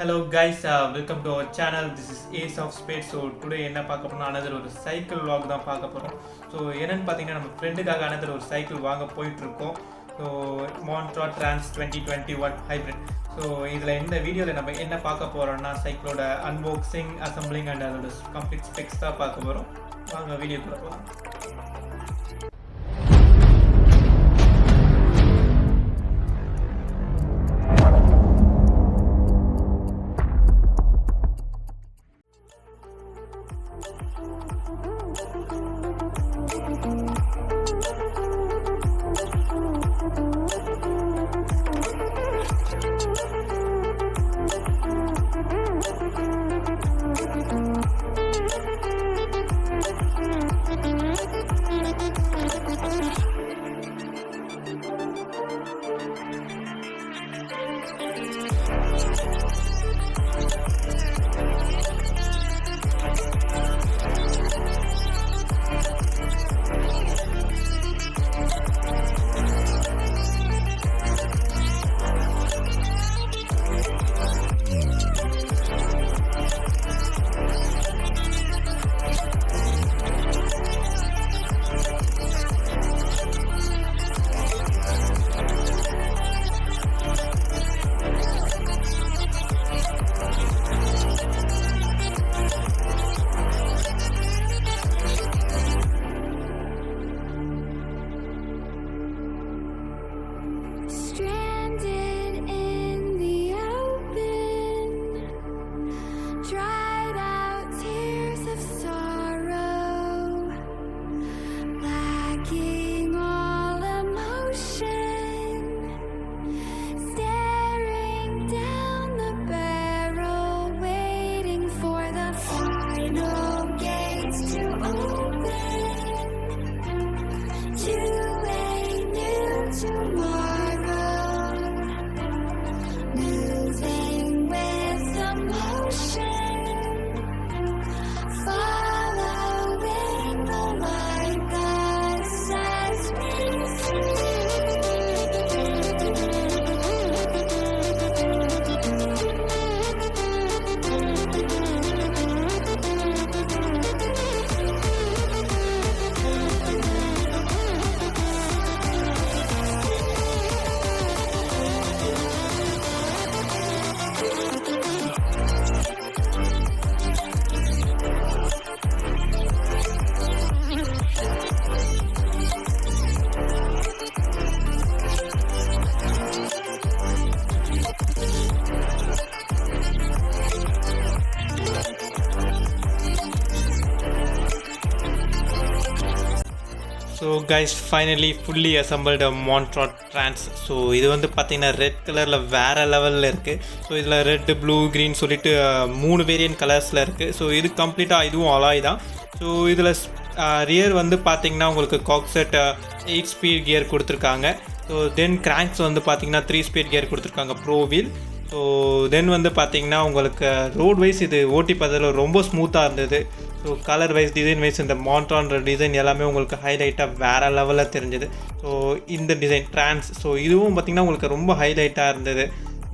Hello guys, welcome to our channel. This is Ace of Spades. So today என்ன பார்க்க போறோம்னா another ஒரு cycle vlog தான் பார்க்க போறோம். ஸோ என்னன்னு பார்த்தீங்கன்னா நம்ம ஃப்ரெண்டுக்காக another ஒரு சைக்கிள் வாங்க போயிட்டு இருக்கோம். So Montra Trance 2021 hybrid. So இதில் இந்த வீடியோவில் நம்ம என்ன பார்க்க போறோம்னா சைக்கிளோட அன்பாக்சிங், அசம்பிளிங் அண்ட் அதோட கம்ப்ளீட் ஸ்பெக்ஸ் தான் பார்க்க போகிறோம். வாங்க வீடியோக்குள்ள போகலாம். So guys finally fully assembled Montra Trance. So இது வந்து பார்த்திங்கன்னா ரெட் கலரில் வேறு லெவலில் இருக்குது. ஸோ இதில் ரெட்டு, ப்ளூ, க்ரீன் சொல்லிட்டு 3 வேரியன்ட் கலர்ஸில் இருக்குது. ஸோ இது கம்ப்ளீட்டாக இதுவும் அலாய் தான். ஸோ இதில் ரியர் வந்து பார்த்திங்கன்னா உங்களுக்கு காக்செட் 8 ஸ்பீட் கியர் கொடுத்துருக்காங்க. ஸோ தென் கிராங்க்ஸ் வந்து பார்த்திங்கன்னா 3 ஸ்பீட் கியர் கொடுத்துருக்காங்க ப்ரோவீல். ஸோ தென் வந்து பார்த்திங்கன்னா உங்களுக்கு ரோட் வைஸ் இது ஓட்டி பார்த்ததில் ரொம்ப ஸ்மூத்தாக இருந்தது. So colour wise, design wise இந்த மாண்ட்ரான்ற டிசைன் எல்லாமே உங்களுக்கு ஹைலைட்டாக வேறு லெவலில் தெரிஞ்சுது. ஸோ இந்த டிசைன் ட்ரான்ஸ், ஸோ இதுவும் பார்த்திங்கன்னா உங்களுக்கு ரொம்ப ஹைலைட்டாக இருந்தது.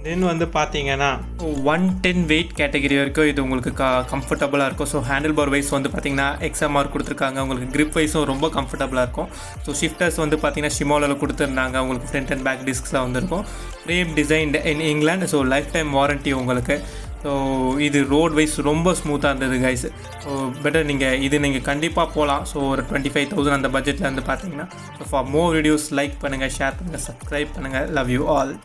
தென் வந்து பார்த்தீங்கன்னா 110 வெயிட் கேட்டகரி வரைக்கும் இது உங்களுக்கு கம்ஃபர்டபுளாக இருக்கும். ஸோ ஹேண்டில் பார் வைஸ் வந்து பார்த்திங்கன்னா XMR கொடுத்துருக்காங்க. உங்களுக்கு கிரிப் வைஸும் ரொம்ப கம்ஃபர்டபுளாக இருக்கும். ஸோ ஷிஃப்டர்ஸ் வந்து பார்த்திங்கன்னா ஷிமோனோவில் கொடுத்துருந்தாங்க. உங்களுக்கு ஃப்ரண்ட் அண்ட் பேக் டிஸ்க்ஸில் வந்துருக்கும். Frame designed in England. So lifetime warranty உங்களுக்கு. ஸோ இது ரோட் வைஸ் ரொம்ப ஸ்மூத்தாக இருந்தது கைஸ். ஸோ பெட்டர் நீங்கள் கண்டிப்பாக போகலாம். ஸோ ஒரு 25,000 அந்த பட்ஜெட்டில் வந்து பார்த்தீங்கன்னா. So for more videos like பண்ணுங்கள், ஷேர் பண்ணுங்கள், சப்ஸ்கிரைப் பண்ணுங்கள். Love you all.